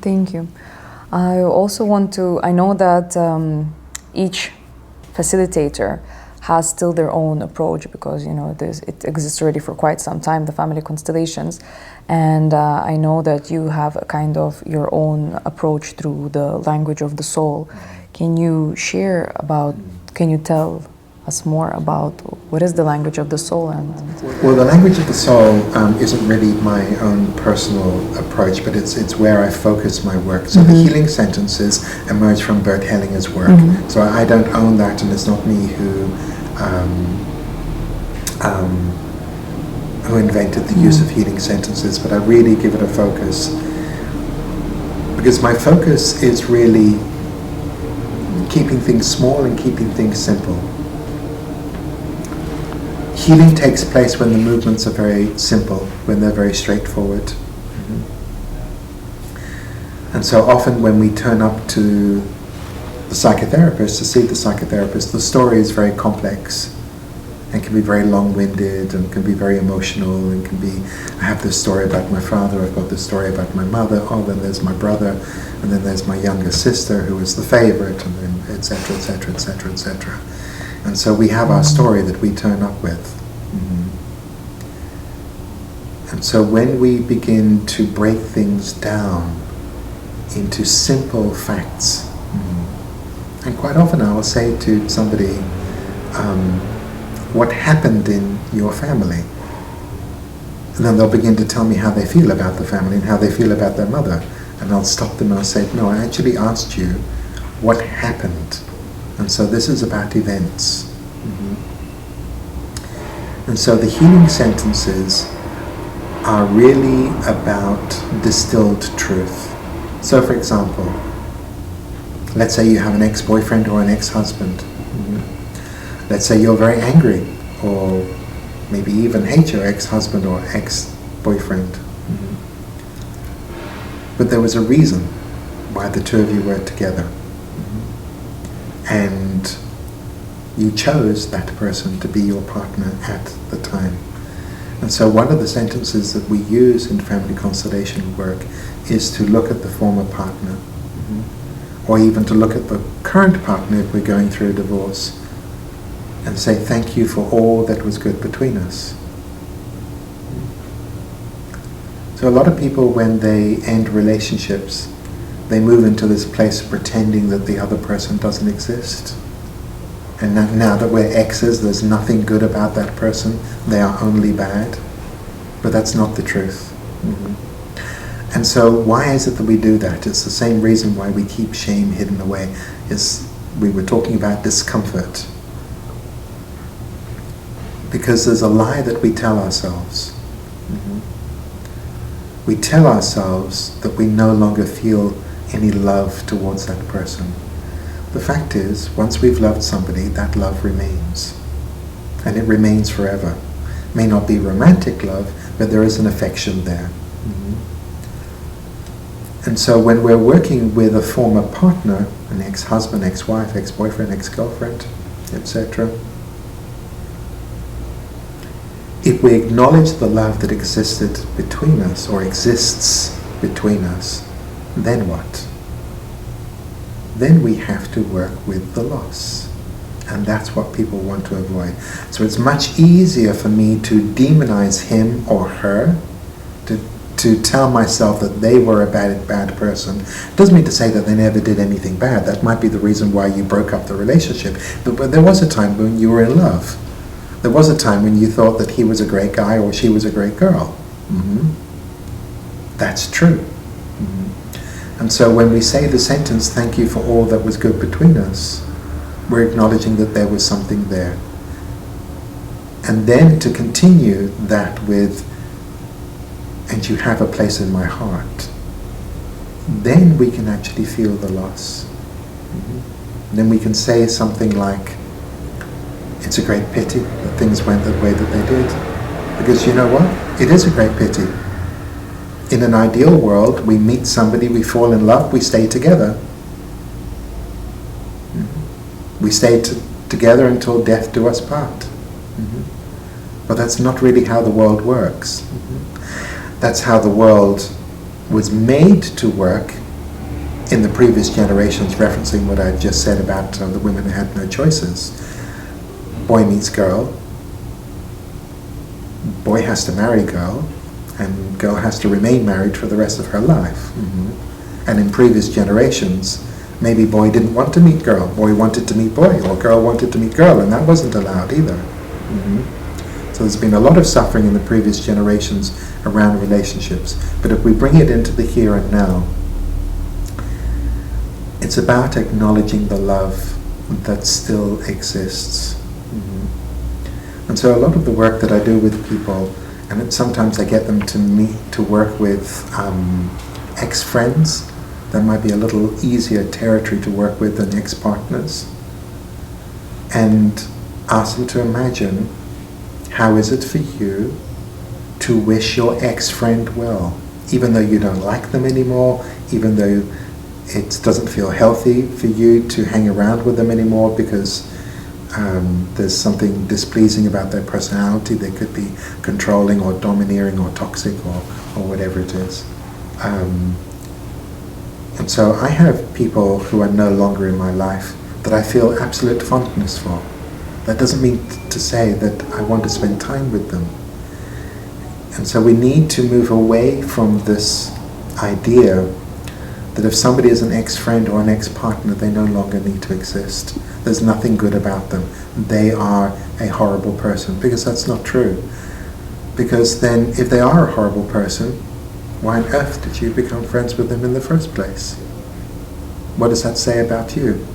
Thank you. I also want to, I know that each facilitator has still their own approach because, you know, it exists already for quite some time, the family constellations. And I know that you have a kind of your own approach through the language of the soul. Can you share about, can you tell us more about what is the language of the soul? Well, the language of the soul isn't really my own personal approach, but it's where I focus my work. So the healing sentences emerge from Bert Hellinger's work. So I don't own that, and it's not me who invented the use of healing sentences, but I really give it a focus because my focus is really keeping things small and keeping things simple. Healing takes place when the movements are very simple, when they're very straightforward. And so often when we turn up to the psychotherapist, to see the psychotherapist, the story is very complex and can be very long-winded and can be very emotional and can be, I have this story about my father, I've got this story about my mother, oh, then there's my brother, and then there's my younger sister who is the favorite, and then et cetera, et cetera, et cetera, et cetera. And so we have our story that we turn up with. And so when we begin to break things down into simple facts, and quite often I will say to somebody, what happened in your family? And then they'll begin to tell me how they feel about the family and how they feel about their mother. And I'll stop them and I'll say, no, I actually asked you what happened. And so this is about events. And so the healing sentences are really about distilled truth. So for example, let's say you have an ex-boyfriend or an ex-husband. Let's say you're very angry or maybe even hate your ex-husband or ex-boyfriend. But there was a reason why the two of you were together. And you chose that person to be your partner at the time. And so one of the sentences that we use in family constellation work is to look at the former partner, or even to look at the current partner if we're going through a divorce, and say thank you for all that was good between us. So a lot of people, when they end relationships, they move into this place pretending that the other person doesn't exist. And now that we're exes, there's nothing good about that person. They are only bad. But that's not the truth. And so why is it that we do that? It's the same reason why we keep shame hidden away. We were talking about discomfort. Because there's a lie that we tell ourselves. We tell ourselves that we no longer feel any love towards that person. The fact is, once we've loved somebody, that love remains. And it remains forever. It may not be romantic love, but there is an affection there. And so when we're working with a former partner, an ex-husband, ex-wife, ex-boyfriend, ex-girlfriend, etc., if we acknowledge the love that existed between us, or exists between us, then what? Then we have to work with the loss. And that's what people want to avoid. So it's much easier for me to demonize him or her, to tell myself that they were a bad person. It doesn't mean to say that they never did anything bad. That might be the reason why you broke up the relationship. But there was a time when you were in love. There was a time when you thought that he was a great guy or she was a great girl. That's true. And so when we say the sentence, thank you for all that was good between us, we're acknowledging that there was something there. And then to continue that with, and you have a place in my heart, then we can actually feel the loss. Then we can say something like, it's a great pity that things went the way that they did. Because you know what? It is a great pity. In an ideal world, we meet somebody, we fall in love, we stay together. We stay together until death do us part. But that's not really how the world works. That's how the world was made to work in the previous generations, referencing what I just said about the women who had no choices. Boy meets girl, boy has to marry girl, and girl has to remain married for the rest of her life. And in previous generations, maybe boy didn't want to meet girl, boy wanted to meet boy, or girl wanted to meet girl, and that wasn't allowed either. So there's been a lot of suffering in the previous generations around relationships. But if we bring it into the here and now, it's about acknowledging the love that still exists. And so a lot of the work that I do with people, and sometimes I get them to work with ex-friends. That might be a little easier territory to work with than ex-partners. And ask them to imagine, how is it for you to wish your ex-friend well, even though you don't like them anymore, even though it doesn't feel healthy for you to hang around with them anymore because there's something displeasing about their personality. They could be controlling or domineering or toxic or whatever it is. And so I have people who are no longer in my life that I feel absolute fondness for. That doesn't mean to say that I want to spend time with them. And so we need to move away from this idea that if somebody is an ex-friend or an ex-partner, they no longer need to exist. There's nothing good about them. They are a horrible person, because that's not true. Because then, if they are a horrible person, why on earth did you become friends with them in the first place? What does that say about you?